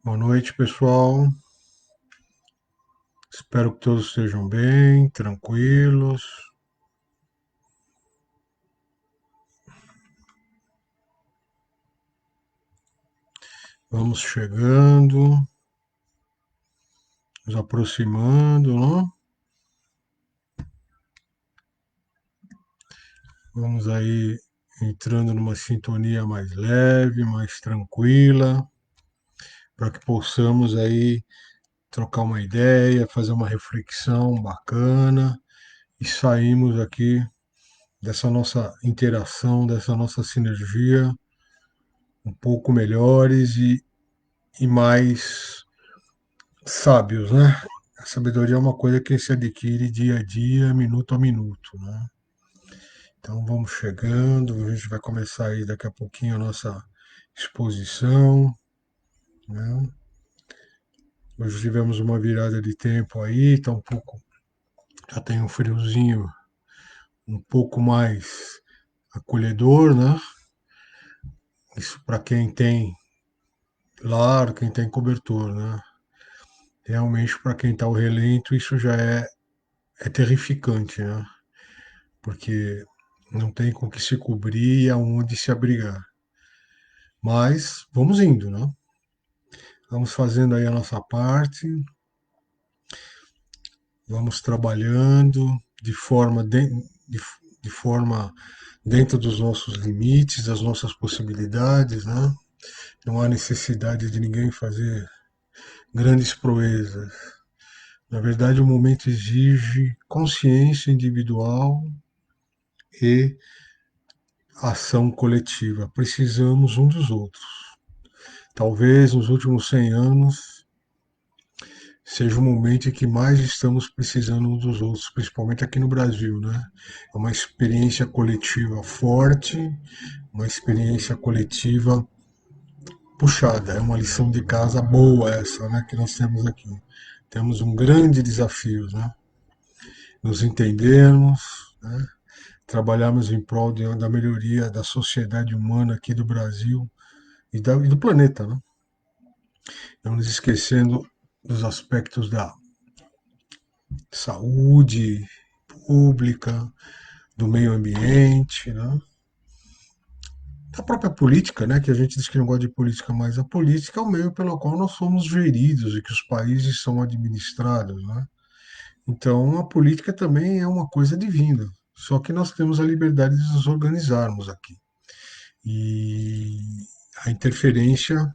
Boa noite, pessoal. Espero que todos estejam bem, tranquilos. Vamos chegando, nos aproximando, não? Vamos aí entrando numa sintonia mais leve, mais tranquila, para que possamos aí trocar uma ideia, fazer uma reflexão bacana e sairmos aqui dessa nossa interação, dessa nossa sinergia um pouco melhores e mais sábios, né? A sabedoria é uma coisa que se adquire dia a dia, minuto a minuto, né? Então vamos chegando, a gente vai começar aí daqui a pouquinho a nossa exposição, né? Hoje tivemos uma virada de tempo aí, tá um pouco, já tem um friozinho um pouco mais acolhedor, né? Isso para quem tem lar, quem tem cobertor, né? Realmente para quem está ao relento isso já é terrificante, né? Porque não tem com que se cobrir e aonde se abrigar. Mas vamos indo, né? Vamos fazendo aí a nossa parte, vamos trabalhando de forma dentro dos nossos limites, das nossas possibilidades, né? Não há necessidade de ninguém fazer grandes proezas. Na verdade, o momento exige consciência individual e ação coletiva. Precisamos um dos outros. Talvez nos últimos 100 anos seja o momento em que mais estamos precisando uns dos outros, principalmente aqui no Brasil, né? É uma experiência coletiva forte, uma experiência coletiva puxada, é uma lição de casa boa essa, né, que nós temos aqui. Temos um grande desafio, né? Nos entendermos, né? Trabalharmos em prol da melhoria da sociedade humana aqui do Brasil e do planeta, né? Não nos esquecendo dos aspectos da saúde pública, do meio ambiente, né? Da própria política, né? Que a gente diz que não gosta de política, mas a política é o meio pelo qual nós somos geridos e que os países são administrados, né? Então a política também é uma coisa divina. Só que nós temos a liberdade de nos organizarmos aqui. E a interferência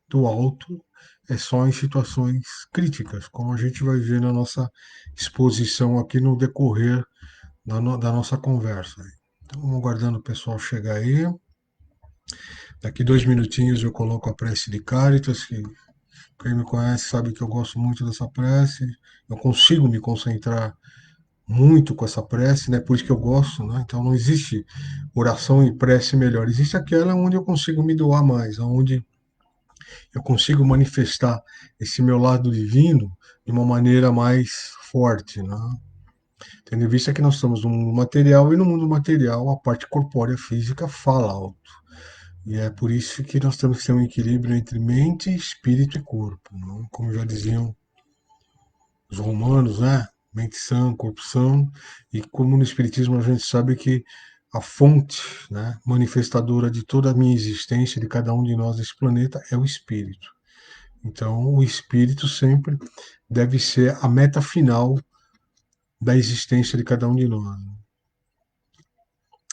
do alto é só em situações críticas, como a gente vai ver na nossa exposição aqui no decorrer da nossa conversa. Então, vamos aguardando o pessoal chegar aí. Daqui 2 minutinhos eu coloco a prece de Cáritas, que quem me conhece sabe que eu gosto muito dessa prece. Eu consigo me concentrar muito com essa prece, né? Por isso que eu gosto, né? Então não existe oração e prece melhor. Existe aquela onde eu consigo me doar mais, onde eu consigo manifestar esse meu lado divino de uma maneira mais forte, né? Tendo em vista que nós estamos no mundo material e no mundo material a parte corpórea física fala alto. E é por isso que nós temos que ter um equilíbrio entre mente, espírito e corpo, né? Como já diziam os romanos, né? Mente sã, corpo são. E como no espiritismo a gente sabe que a fonte, né, manifestadora de toda a minha existência, de cada um de nós desse planeta, é o espírito. Então, o espírito sempre deve ser a meta final da existência de cada um de nós.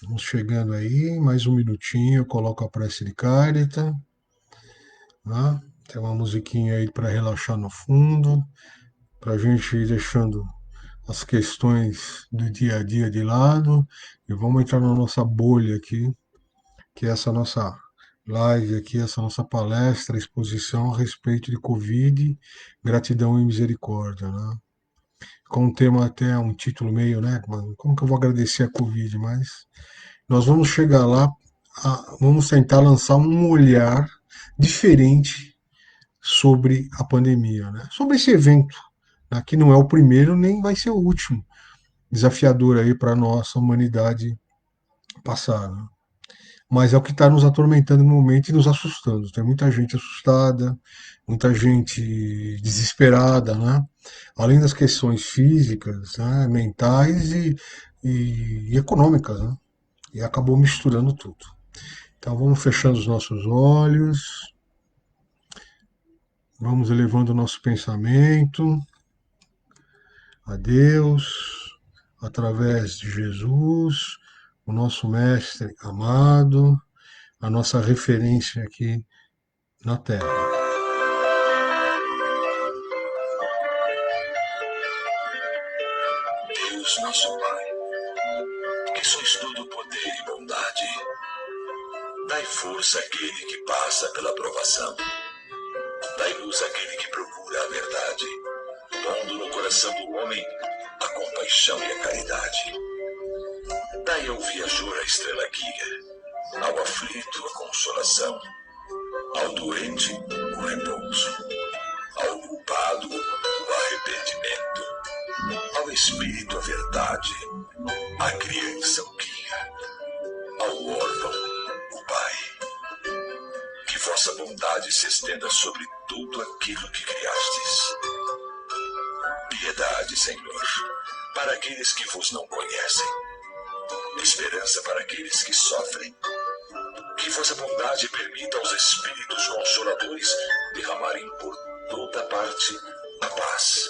Vamos chegando aí, mais um minutinho, eu coloco a prece de Carita, né? Tem uma musiquinha aí para relaxar no fundo, para a gente ir deixando as questões do dia a dia de lado e vamos entrar na nossa bolha aqui, que é essa nossa live aqui, essa nossa palestra, exposição a respeito de Covid, gratidão e misericórdia, né? Com um tema até um título meio, né? Como que eu vou agradecer a Covid? Mas nós vamos chegar lá, vamos tentar lançar um olhar diferente sobre a pandemia, né? Sobre esse evento, né? Que não é o primeiro nem vai ser o último desafiador aí para a nossa humanidade passar, né? mas é o que está nos atormentando no momento e nos assustando. Tem muita gente assustada, muita gente desesperada, né? Além das questões físicas, né, mentais e econômicas, né? E acabou misturando tudo. Então vamos fechando os nossos olhos, vamos elevando o nosso pensamento a Deus, através de Jesus, o nosso Mestre amado, a nossa referência aqui na Terra. Deus, nosso Pai, que sois todo poder e bondade, dai força àquele que passa pela provação. Dai luz àquele que procura a verdade, pondo no coração do homem a compaixão e a caridade. Dai ao viajor a estrela guia, ao aflito a consolação, ao doente o repouso, ao culpado o arrependimento, ao espírito a verdade, à criança o guia, ao órfão o pai. Que vossa bondade se estenda sobre tudo aquilo que criastes. Piedade, Senhor, para aqueles que vos não conhecem. Esperança para aqueles que sofrem. Que vossa bondade permita aos Espíritos Consoladores derramarem por toda parte a paz,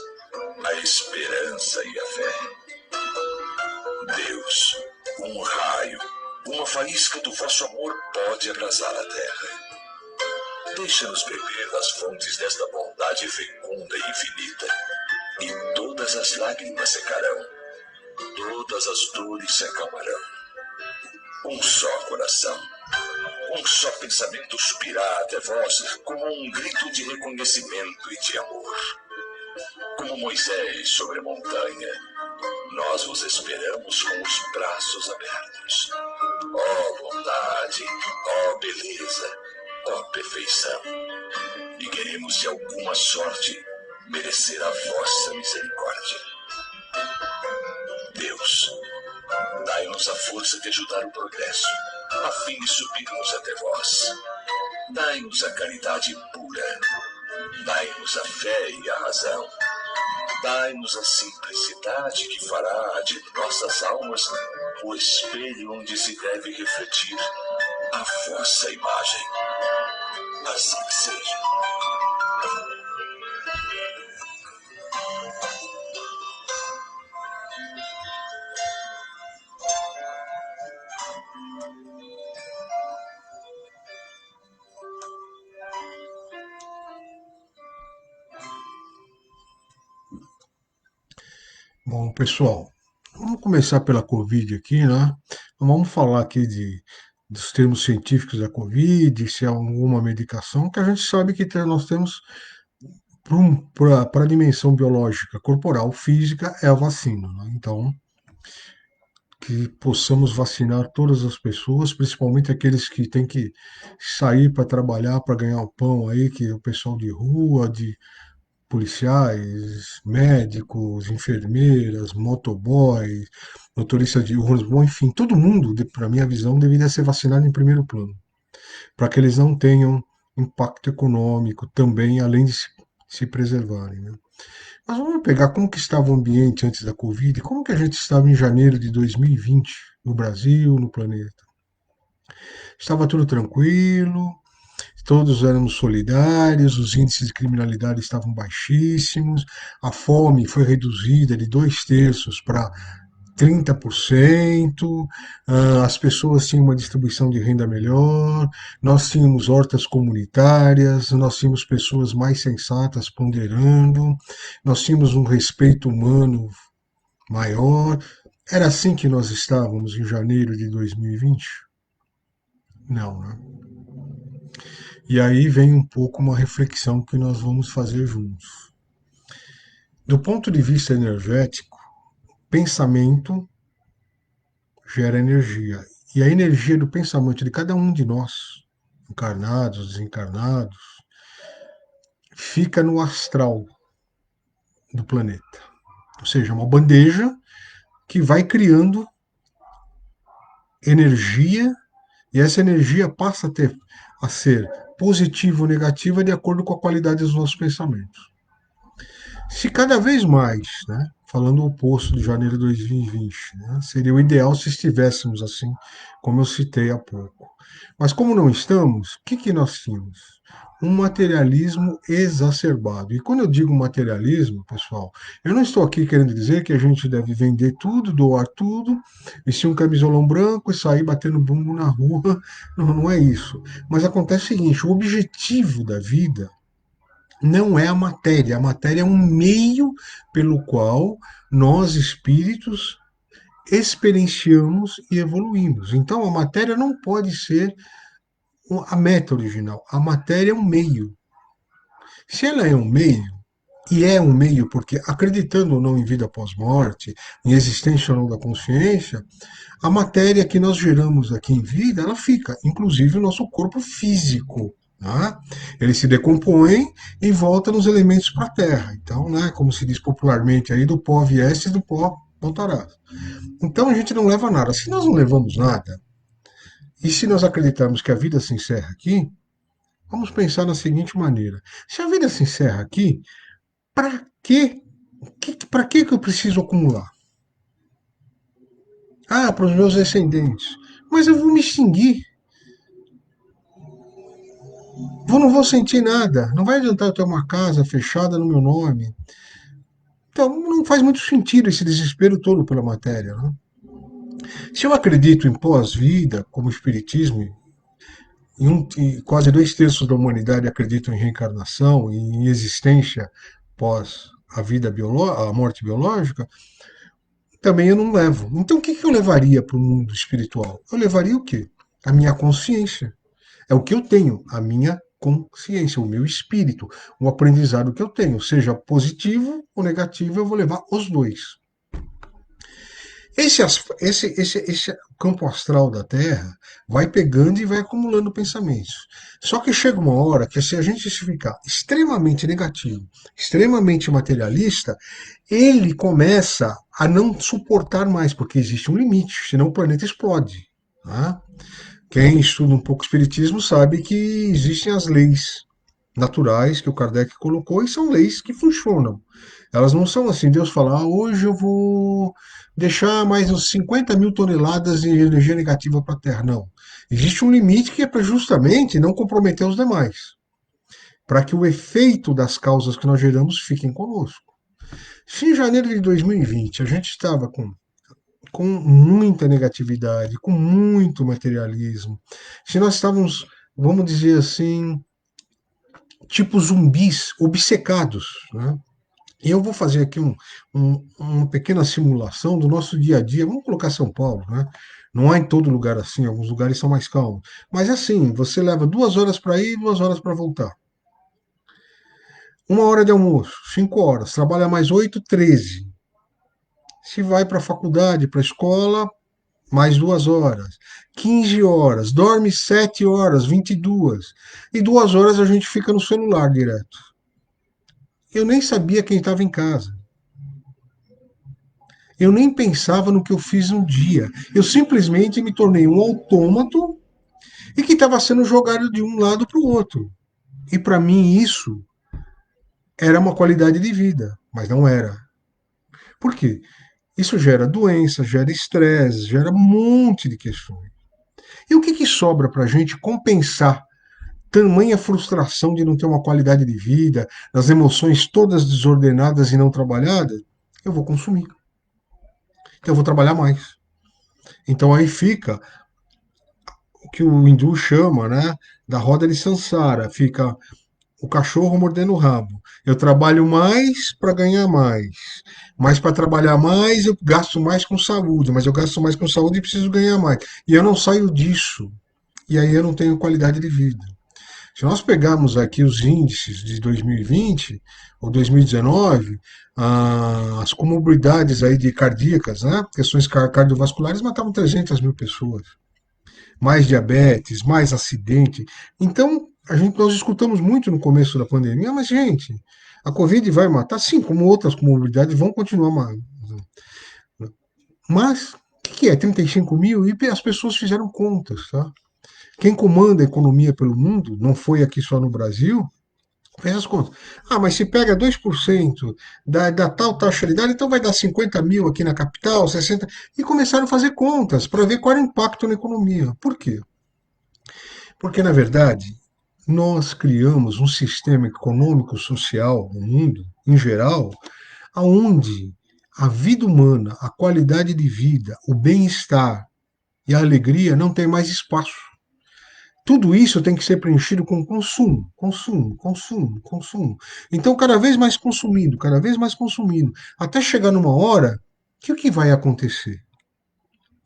a esperança e a fé. Deus, um raio, uma faísca do vosso amor pode abrasar a terra. Deixa-nos beber das fontes desta bondade fecunda e infinita, e todas as lágrimas secarão, todas as dores se acalmarão. Um só coração, um só pensamento subirá até vós como um grito de reconhecimento e de amor. Como Moisés sobre a montanha, nós vos esperamos com os braços abertos. Ó bondade, ó beleza, ó perfeição. E queremos de alguma sorte merecer a vossa misericórdia. Deus, dai-nos a força de ajudar o progresso, a fim de subirmos até vós. Dai-nos a caridade pura, dai-nos a fé e a razão. Dai-nos a simplicidade que fará de nossas almas o espelho onde se deve refletir a vossa imagem. Assim seja. Bom, pessoal, vamos começar pela Covid aqui, né? Então, vamos falar aqui dos termos científicos da Covid, se há alguma medicação, que a gente sabe que nós temos para a dimensão biológica corporal física é a vacina, né? Então, que possamos vacinar todas as pessoas, principalmente aqueles que têm que sair para trabalhar, para ganhar o pão aí, que é o pessoal de rua, de policiais, médicos, enfermeiras, motoboys, motoristas de ônibus, bom, enfim, todo mundo, para minha visão, deveria ser vacinado em primeiro plano, para que eles não tenham impacto econômico também, além de se preservarem, né? Mas vamos pegar como que estava o ambiente antes da Covid, como que a gente estava em janeiro de 2020, no Brasil, no planeta. Estava tudo tranquilo, todos éramos solidários, os índices de criminalidade estavam baixíssimos, a fome foi reduzida de 2/3 para 30%, as pessoas tinham uma distribuição de renda melhor, nós tínhamos hortas comunitárias, nós tínhamos pessoas mais sensatas ponderando, nós tínhamos um respeito humano maior. Era assim que nós estávamos em janeiro de 2020? Não, né? E aí vem um pouco uma reflexão que nós vamos fazer juntos. Do ponto de vista energético, pensamento gera energia. E a energia do pensamento de cada um de nós, encarnados, desencarnados, fica no astral do planeta. Ou seja, uma bandeja que vai criando energia E essa energia passa a ser positiva ou negativa de acordo com a qualidade dos nossos pensamentos. Se cada vez mais, né, falando o oposto de janeiro de 2020, né, seria o ideal se estivéssemos assim, como eu citei há pouco. Mas como não estamos, o que, que nós tínhamos? Um materialismo exacerbado. E quando eu digo materialismo, pessoal, eu não estou aqui querendo dizer que a gente deve vender tudo, doar tudo, vestir um camisolão branco e sair batendo bumbo na rua. Não, não é isso. Mas acontece o seguinte: o objetivo da vida não é a matéria é um meio pelo qual nós, espíritos, experienciamos e evoluímos. Então, a matéria não pode ser a meta original. A matéria é um meio. Se ela é um meio, e é um meio porque, acreditando ou não em vida pós-morte, em existência ou não da consciência, a matéria que nós geramos aqui em vida, ela fica, inclusive o nosso corpo físico. Tá? Ele se decompõe e volta nos elementos para a Terra. Então, né, como se diz popularmente, aí do pó vieste e do pó voltará. Então a gente não leva nada. Se nós não levamos nada, e se nós acreditarmos que a vida se encerra aqui, vamos pensar na seguinte maneira: se a vida se encerra aqui, para quê? Para que eu preciso acumular? Ah, para os meus descendentes. Mas eu vou me extinguir. Eu não vou sentir nada. Não vai adiantar eu ter uma casa fechada no meu nome. Então, não faz muito sentido esse desespero todo pela matéria. Né? Se eu acredito em pós-vida, como o Espiritismo, e quase dois terços da humanidade acreditam em reencarnação, em existência pós a vida a morte biológica, também eu não levo. Então, o que eu levaria para o mundo espiritual? Eu levaria o quê? A minha consciência. É o que eu tenho, a minha consciência, o meu espírito, o aprendizado que eu tenho, seja positivo ou negativo, eu vou levar os dois. Esse campo astral da Terra vai pegando e vai acumulando pensamentos. Só que chega uma hora que, se a gente ficar extremamente negativo, extremamente materialista, ele começa a não suportar mais, porque existe um limite, senão o planeta explode. Tá? Quem estuda um pouco espiritismo sabe que existem as leis naturais que o Kardec colocou e são leis que funcionam. Elas não são assim, Deus fala, ah, hoje eu vou deixar mais uns 50 mil toneladas de energia negativa para a Terra. Não. Existe um limite que é para justamente não comprometer os demais, para que o efeito das causas que nós geramos fiquem conosco. Se em janeiro de 2020 a gente estava com muita negatividade, com muito materialismo, se nós estávamos, vamos dizer assim, tipo zumbis, obcecados, né? E eu vou fazer aqui uma pequena simulação do nosso dia a dia. Vamos colocar São Paulo, né? Não há em todo lugar assim, alguns lugares são mais calmos. Mas assim, você leva 2 horas para ir e 2 horas para voltar. 1 hora de almoço, 5 horas, trabalha mais 8, 13. Se vai para a faculdade, para a escola, mais 2 horas. 15 horas, dorme 7 horas, 22. E 2 horas a gente fica no celular direto. Eu nem sabia quem estava em casa. Eu nem pensava no que eu fiz um dia. Eu simplesmente me tornei um autômato e que estava sendo jogado de um lado para o outro. E para mim isso era uma qualidade de vida, mas não era. Por quê? Isso gera doença, gera estresse, gera um monte de questões. E o que, que sobra para a gente compensar tamanha frustração de não ter uma qualidade de vida, das emoções todas desordenadas e não trabalhadas? Eu vou consumir. Então eu vou trabalhar mais. Então aí fica o que o hindu chama, né, da roda de Sansara, fica o cachorro mordendo o rabo. Eu trabalho mais para ganhar mais, mas para trabalhar mais eu gasto mais com saúde, mas eu gasto mais com saúde e preciso ganhar mais. E eu não saio disso. E aí eu não tenho qualidade de vida. Se nós pegarmos aqui os índices de 2020 ou 2019, as comorbidades aí de cardíacas, né, questões cardiovasculares matavam 300 mil pessoas, mais diabetes, mais acidente. Então, nós escutamos muito no começo da pandemia, mas, gente, a Covid vai matar, sim, como outras comorbidades vão continuar matando. Mas, o que é 35 mil? E as pessoas fizeram contas, tá? Quem comanda a economia pelo mundo, não foi aqui só no Brasil, fez as contas. Ah, mas se pega 2% da tal taxa de idade, então vai dar 50 mil aqui na capital, 60. E começaram a fazer contas para ver qual era o impacto na economia. Por quê? Porque, na verdade, nós criamos um sistema econômico social no mundo, em geral, aonde a vida humana, a qualidade de vida, o bem-estar e a alegria não tem mais espaço. Tudo isso tem que ser preenchido com consumo, consumo, consumo, consumo. Então, cada vez mais consumindo, até chegar numa hora que o que vai acontecer?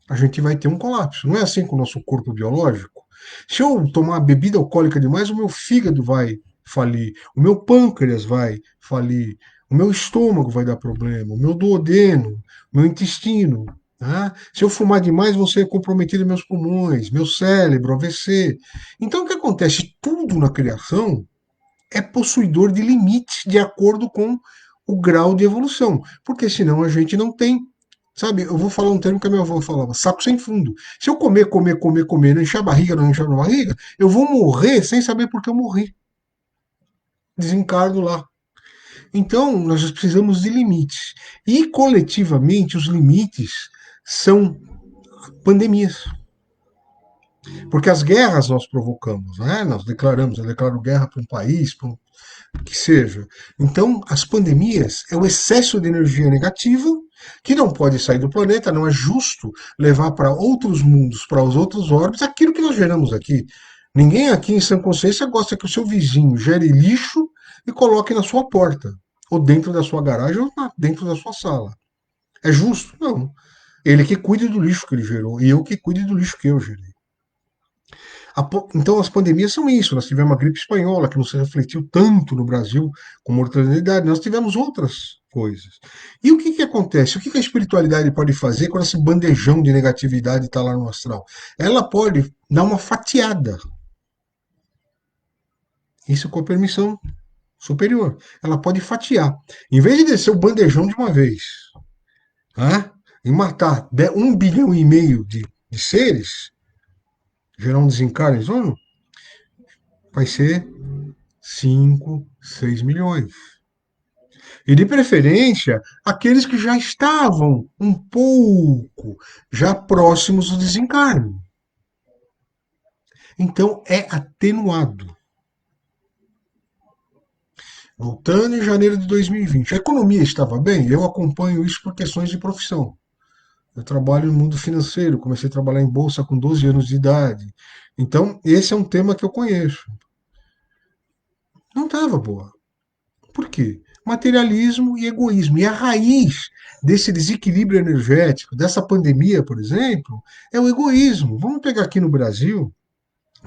A gente vai ter um colapso. Não é assim com o nosso corpo biológico? Se eu tomar bebida alcoólica demais, o meu fígado vai falir, o meu pâncreas vai falir, o meu estômago vai dar problema, o meu duodeno, o meu intestino. Tá? Se eu fumar demais, vou ser comprometido meus pulmões, meu cérebro, AVC. Então, o que acontece? Tudo na criação é possuidor de limites de acordo com o grau de evolução, porque senão a gente não tem. Sabe, eu vou falar um termo que a minha avó falava, saco sem fundo. Se eu comer, comer, comer, comer, não encher a barriga, não encher a barriga, eu vou morrer sem saber por que eu morri. Desencarno lá. Então, nós precisamos de limites. E coletivamente, os limites são pandemias. Porque as guerras nós provocamos, né? Nós declaramos, eu declaro guerra para um país, para um que seja. Então, as pandemias é o excesso de energia negativa que não pode sair do planeta, não é justo levar para outros mundos, para os outros órbitos, aquilo que nós geramos aqui. Ninguém aqui em sã consciência gosta que o seu vizinho gere lixo e coloque na sua porta, ou dentro da sua garagem, ou dentro da sua sala. É justo? Não. Ele que cuide do lixo que ele gerou, e eu que cuide do lixo que eu gerei. Então, as pandemias são isso. Nós tivemos a gripe espanhola, que não se refletiu tanto no Brasil com mortalidade. Nós tivemos outras coisas. E o que, que acontece? O que, que a espiritualidade pode fazer quando esse bandejão de negatividade está lá no astral? Ela pode dar uma fatiada. Isso com a permissão superior. Ela pode fatiar. Em vez de descer o bandejão de uma vez, né, e matar 1,5 bilhão de seres, gerar um desencarne, vai ser 5, 6 milhões. E de preferência, aqueles que já estavam um pouco já próximos do desencarne. Então é atenuado. Voltando em janeiro de 2020, a economia estava bem? Eu acompanho isso por questões de profissão. Eu trabalho no mundo financeiro, comecei a trabalhar em bolsa com 12 anos de idade. Então, esse é um tema que eu conheço. Não estava boa. Por quê? Materialismo e egoísmo. E a raiz desse desequilíbrio energético, dessa pandemia, por exemplo, é o egoísmo. Vamos pegar aqui no Brasil,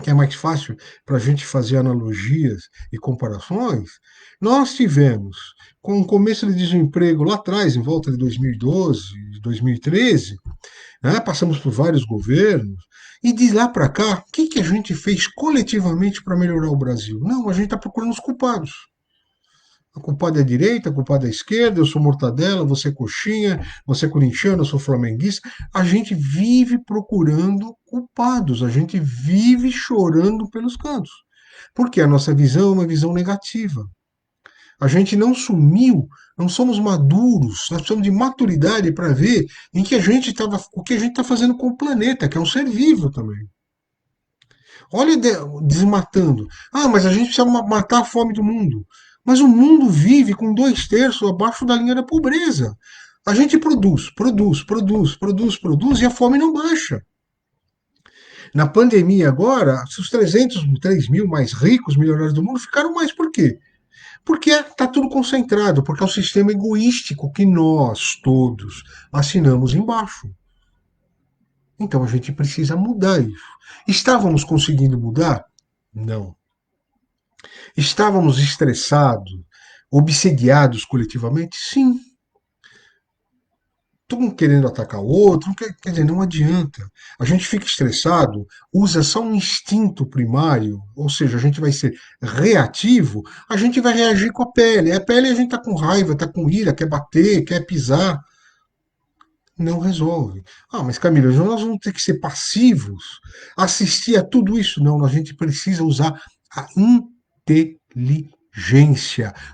que é mais fácil para a gente fazer analogias e comparações. Nós tivemos, com o começo de desemprego lá atrás, em volta de 2012, 2013, né, passamos por vários governos, e de lá para cá, o que, que a gente fez coletivamente para melhorar o Brasil? Não, a gente está procurando os culpados. A culpada é a direita, a culpada é a esquerda, eu sou mortadela, você é coxinha, você é corintiano, eu sou flamenguista. A gente vive procurando culpados, a gente vive chorando pelos cantos. Porque a nossa visão é uma visão negativa. A gente não sumiu, não somos maduros, nós precisamos de maturidade para ver em que a gente tava, o que a gente está fazendo com o planeta, que é um ser vivo também. Olha desmatando. Ah, mas a gente precisa matar a fome do mundo. Mas o mundo vive com 2/3 abaixo da linha da pobreza. A gente produz, produz, produz, produz, produz e a fome não baixa. Na pandemia agora, os 303 mil mais ricos, milionários do mundo, ficaram mais por quê? Porque está tudo concentrado, porque é o sistema egoístico que nós todos assinamos embaixo. Então a gente precisa mudar isso. Estávamos conseguindo mudar? Não. Estávamos estressados, obsediados coletivamente? Sim. Um querendo atacar o outro, quer dizer, não adianta. A gente fica estressado, usa só um instinto primário, ou seja, a gente vai ser reativo, a gente vai reagir com a pele. A pele a gente tá com raiva, tá com ira, quer bater, quer pisar. Não resolve. Ah, mas Camila, nós vamos ter que ser passivos, assistir a tudo isso? Não, a gente precisa usar a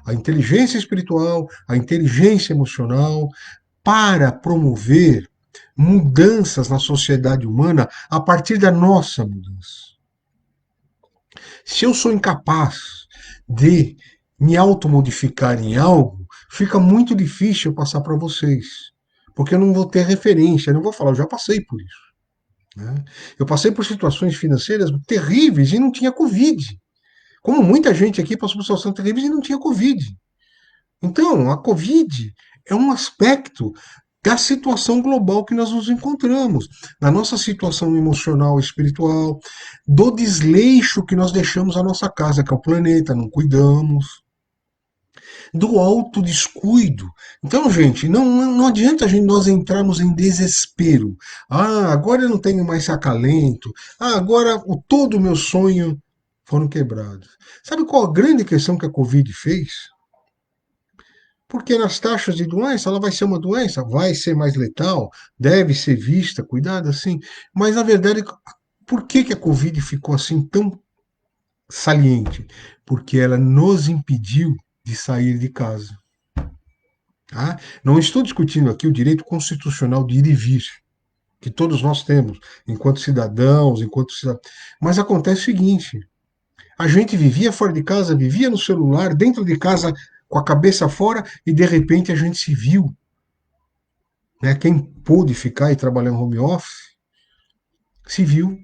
a inteligência espiritual, a inteligência emocional, para promover mudanças na sociedade humana a partir da nossa mudança. Se eu sou incapaz de me automodificar em algo, fica muito difícil eu passar para vocês. Porque eu não vou ter referência, eu não vou falar, eu já passei por isso. Né? Eu passei por situações financeiras terríveis e não tinha Covid. Como muita gente aqui passou por situações terríveis e não tinha Covid. Então, a Covid é um aspecto da situação global que nós nos encontramos, da nossa situação emocional e espiritual, do desleixo que nós deixamos a nossa casa, que é o planeta, não cuidamos, do autodescuido. Então, gente, não adianta nós entrarmos em desespero. Ah, agora eu não tenho mais acalento. Ah, agora todo o meu sonho foram quebrados. Sabe qual a grande questão que a Covid fez? Porque nas taxas de doença, ela vai ser uma doença, vai ser mais letal, deve ser vista, cuidada, assim. Mas, na verdade, por que a Covid ficou assim tão saliente? Porque ela nos impediu de sair de casa. Tá? Não estou discutindo aqui o direito constitucional de ir e vir, que todos nós temos, enquanto cidadãos, enquanto cidadãos. Mas acontece o seguinte: a gente vivia fora de casa, vivia no celular, dentro de casa com a cabeça fora, e de repente a gente se viu. Né? Quem pôde ficar e trabalhar em home office se viu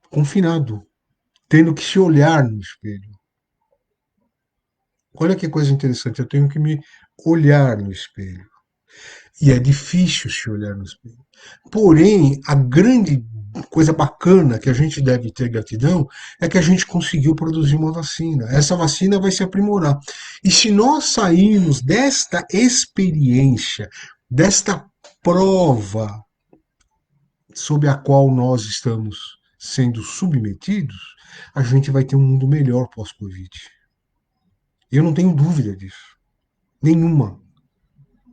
confinado, tendo que se olhar no espelho. Olha que coisa interessante, eu tenho que me olhar no espelho. E é difícil se olhar no espelho. Porém, a grande coisa bacana que a gente deve ter gratidão é que a gente conseguiu produzir uma vacina. Essa vacina vai se aprimorar. E se nós sairmos desta experiência, desta prova sob a qual nós estamos sendo submetidos, a gente vai ter um mundo melhor pós-Covid. Eu não tenho dúvida disso. Nenhuma.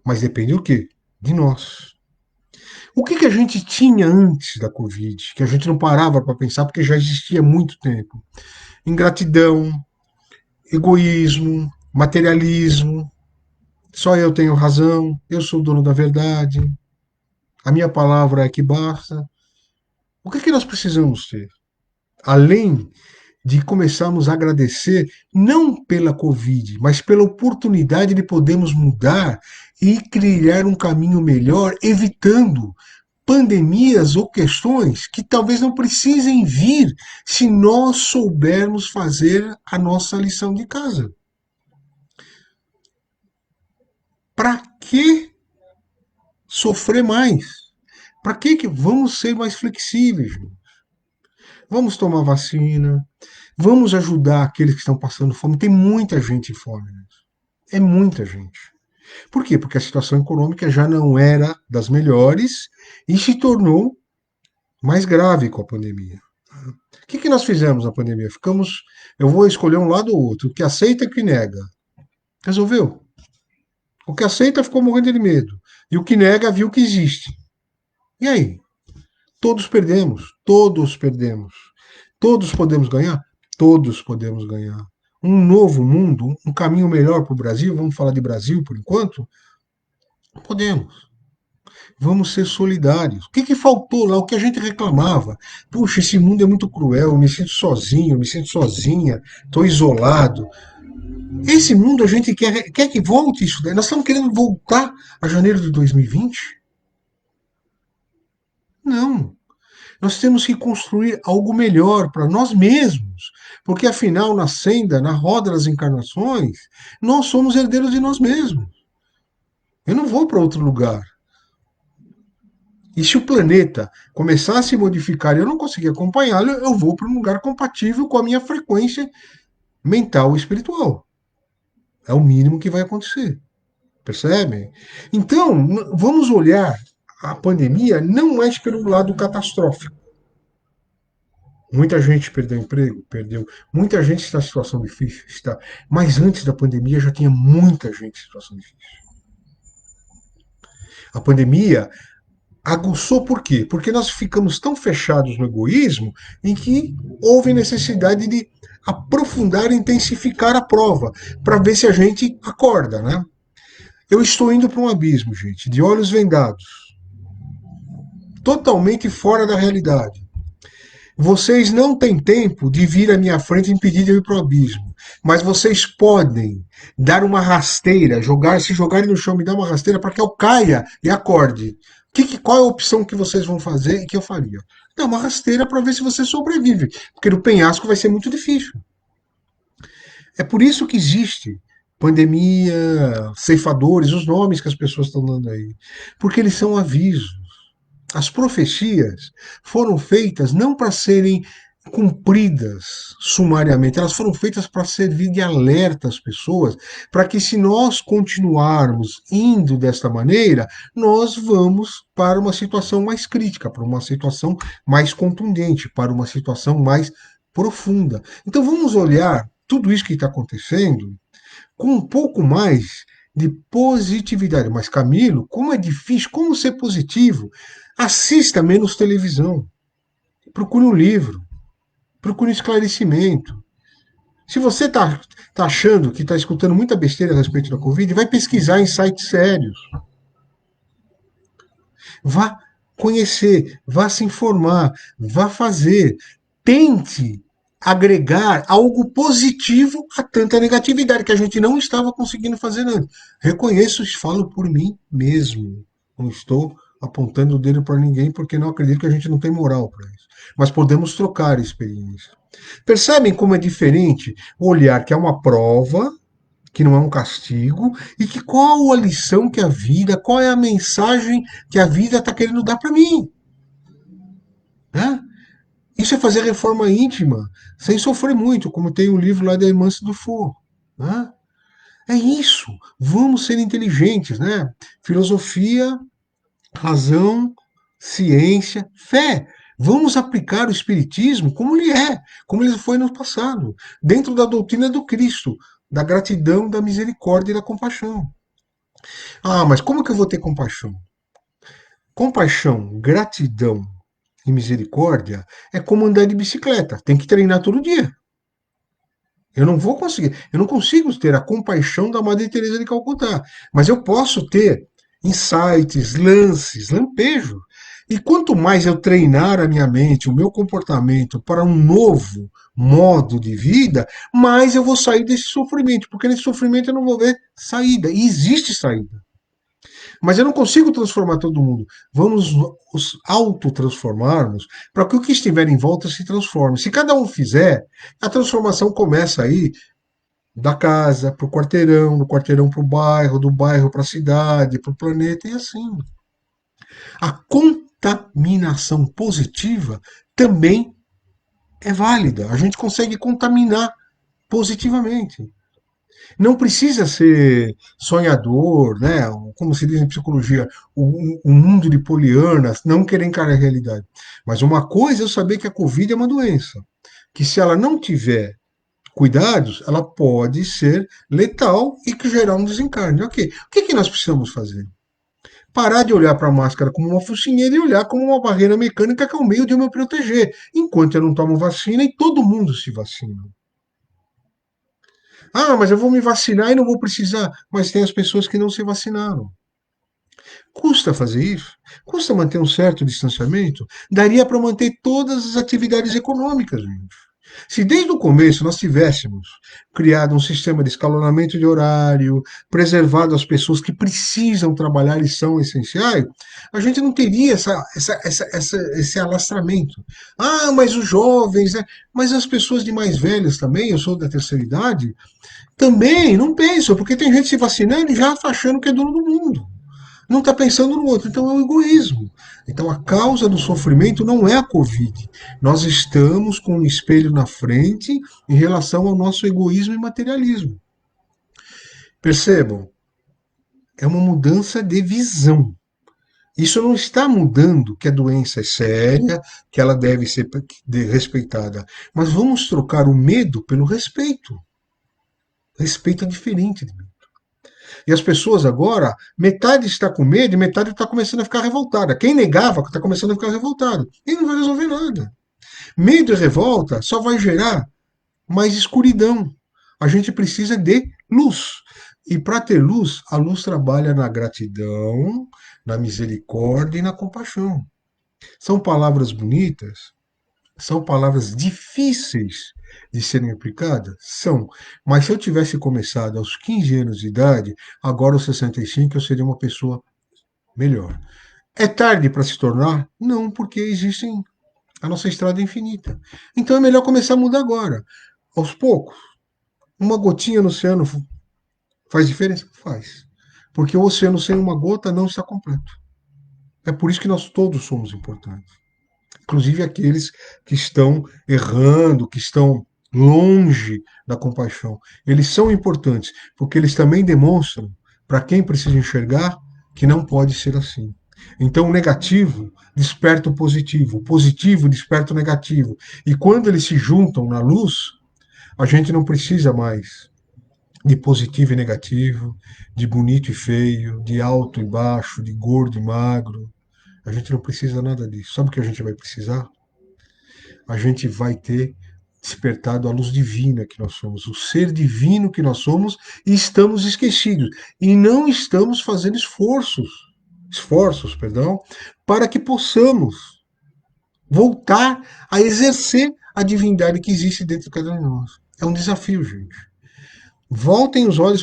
Mas depende do quê? De nós. O que a gente tinha antes da Covid, que a gente não parava para pensar porque já existia há muito tempo? Ingratidão, egoísmo, materialismo, só eu tenho razão, eu sou o dono da verdade, a minha palavra é que basta. O que nós precisamos ter? Além de começarmos a agradecer, não pela Covid, mas pela oportunidade de podermos mudar e criar um caminho melhor, evitando pandemias ou questões que talvez não precisem vir se nós soubermos fazer a nossa lição de casa. Para que sofrer mais? Para que vamos ser mais flexíveis? Vamos tomar vacina, vamos ajudar aqueles que estão passando fome. Tem muita gente em fome. É muita gente. Por quê? Porque a situação econômica já não era das melhores e se tornou mais grave com a pandemia. O que nós fizemos na pandemia? Ficamos. Eu vou escolher um lado ou outro. O que aceita e o que nega. Resolveu. O que aceita ficou morrendo de medo. E o que nega viu que existe. E aí? Todos perdemos. Todos perdemos. Todos podemos ganhar? Todos podemos ganhar. Um novo mundo, um caminho melhor para o Brasil, vamos falar de Brasil por enquanto? Podemos. Vamos ser solidários. O que faltou lá? O que a gente reclamava? Puxa, esse mundo é muito cruel, eu me sinto sozinho, eu me sinto sozinha, estou isolado. Esse mundo a gente quer que volte isso daí. Nós estamos querendo voltar a janeiro de 2020? Não. Nós temos que construir algo melhor para nós mesmos. Porque afinal, na senda, na roda das encarnações, nós somos herdeiros de nós mesmos. Eu não vou para outro lugar. E se o planeta começar a se modificar e eu não conseguir acompanhá-lo, eu vou para um lugar compatível com a minha frequência mental e espiritual. É o mínimo que vai acontecer. Percebem? Então, vamos olhar a pandemia não mais pelo lado catastrófico. Muita gente perdeu emprego, perdeu. Muita gente está em situação difícil, está. Mas antes da pandemia já tinha muita gente em situação difícil. A pandemia aguçou por quê? Porque nós ficamos tão fechados no egoísmo em que houve necessidade de aprofundar e intensificar a prova para ver se a gente acorda, né? Eu estou indo para um abismo, gente, de olhos vendados, totalmente fora da realidade. Vocês não têm tempo de vir à minha frente e impedir de eu ir para o abismo. Mas vocês podem dar uma rasteira, se jogarem no chão, me dar uma rasteira para que eu caia e acorde. Qual é a opção que vocês vão fazer e que eu faria? Dar uma rasteira para ver se você sobrevive. Porque no penhasco vai ser muito difícil. É por isso que existe pandemia, ceifadores, os nomes que as pessoas estão dando aí. Porque eles são avisos. As profecias foram feitas não para serem cumpridas sumariamente, elas foram feitas para servir de alerta às pessoas, para que se nós continuarmos indo desta maneira, nós vamos para uma situação mais crítica, para uma situação mais contundente, para uma situação mais profunda. Então vamos olhar tudo isso que está acontecendo com um pouco mais de positividade. Mas, Camilo, como é difícil, como ser positivo? Assista menos televisão. Procure um livro. Procure um esclarecimento. Se você está achando que está escutando muita besteira a respeito da Covid, vai pesquisar em sites sérios. Vá conhecer, vá se informar, vá fazer. Tente agregar algo positivo a tanta negatividade que a gente não estava conseguindo fazer antes. Reconheço e falo por mim mesmo. Não estou apontando o dedo para ninguém porque não acredito que a gente não tem moral para isso. Mas podemos trocar experiência. Percebem como é diferente olhar que é uma prova, que não é um castigo, e que qual a lição que a vida, qual é a mensagem que a vida está querendo dar para mim. Né? Isso é fazer reforma íntima, sem sofrer muito, como tem o livro lá da Emance do For. Né? É isso. Vamos ser inteligentes, né? Filosofia, razão, ciência, fé. Vamos aplicar o Espiritismo como ele é, como ele foi no passado, dentro da doutrina do Cristo, da gratidão, da misericórdia e da compaixão. Ah, mas como que eu vou ter compaixão? Compaixão, gratidão e misericórdia é como andar de bicicleta. Tem que treinar todo dia. Eu não vou conseguir. Eu não consigo ter a compaixão da Madre Teresa de Calcutá. Mas eu posso ter insights, lances, lampejos. E quanto mais eu treinar a minha mente, o meu comportamento para um novo modo de vida, mais eu vou sair desse sofrimento. Porque nesse sofrimento eu não vou ver saída. E existe saída. Mas eu não consigo transformar todo mundo. Vamos nos autotransformarmos para que o que estiver em volta se transforme. Se cada um fizer, a transformação começa aí da casa para o quarteirão, do quarteirão para o bairro, do bairro para a cidade, para o planeta e assim. A contaminação positiva também é válida. A gente consegue contaminar positivamente. Não precisa ser sonhador, né? Como se diz em psicologia, o mundo de polianas, não querer encarar a realidade. Mas uma coisa é eu saber que a Covid é uma doença, que se ela não tiver cuidados, ela pode ser letal e que gerar um desencarne. Ok. O que nós precisamos fazer? Parar de olhar para a máscara como uma focinheira e olhar como uma barreira mecânica que é o meio de eu me proteger, enquanto eu não tomo vacina e todo mundo se vacina. Ah, mas eu vou me vacinar e não vou precisar. Mas tem as pessoas que não se vacinaram. Custa fazer isso? Custa manter um certo distanciamento? Daria para manter todas as atividades econômicas, gente. Se desde o começo nós tivéssemos criado um sistema de escalonamento de horário, preservado as pessoas que precisam trabalhar e são essenciais, a gente não teria esse alastramento. Ah, mas os jovens, né? Mas as pessoas de mais velhas também, eu sou da terceira idade, também não pensam, porque tem gente se vacinando e já achando que é dono do mundo. Não está pensando no outro, então é o egoísmo. Então a causa do sofrimento não é a Covid. Nós estamos com um espelho na frente em relação ao nosso egoísmo e materialismo. Percebam, é uma mudança de visão. Isso não está mudando que a doença é séria, que ela deve ser respeitada. Mas vamos trocar o medo pelo respeito. Respeito é diferente de medo. E as pessoas agora, metade está com medo e metade está começando a ficar revoltada. Quem negava está começando a ficar revoltado. E não vai resolver nada. Medo e revolta só vai gerar mais escuridão. A gente precisa de luz. E para ter luz, a luz trabalha na gratidão, na misericórdia e na compaixão. São palavras bonitas, são palavras difíceis de serem aplicadas? São. Mas se eu tivesse começado aos 15 anos de idade, agora aos 65 eu seria uma pessoa melhor. É tarde para se tornar? Não, porque existem. A nossa estrada é infinita. Então é melhor começar a mudar agora. Aos poucos. Uma gotinha no oceano faz diferença? Faz. Porque o oceano sem uma gota não está completo. É por isso que nós todos somos importantes. Inclusive aqueles que estão errando, que estão longe da compaixão. Eles são importantes, porque eles também demonstram, para quem precisa enxergar, que não pode ser assim. Então, o negativo desperta o positivo desperta o negativo. E quando eles se juntam na luz, a gente não precisa mais de positivo e negativo, de bonito e feio, de alto e baixo, de gordo e magro. A gente não precisa nada disso. Sabe o que a gente vai precisar? A gente vai ter despertado a luz divina que nós somos, o ser divino que nós somos, e estamos esquecidos. E não estamos fazendo esforços, para que possamos voltar a exercer a divindade que existe dentro de cada um de nós. É um desafio, gente. Voltem os olhos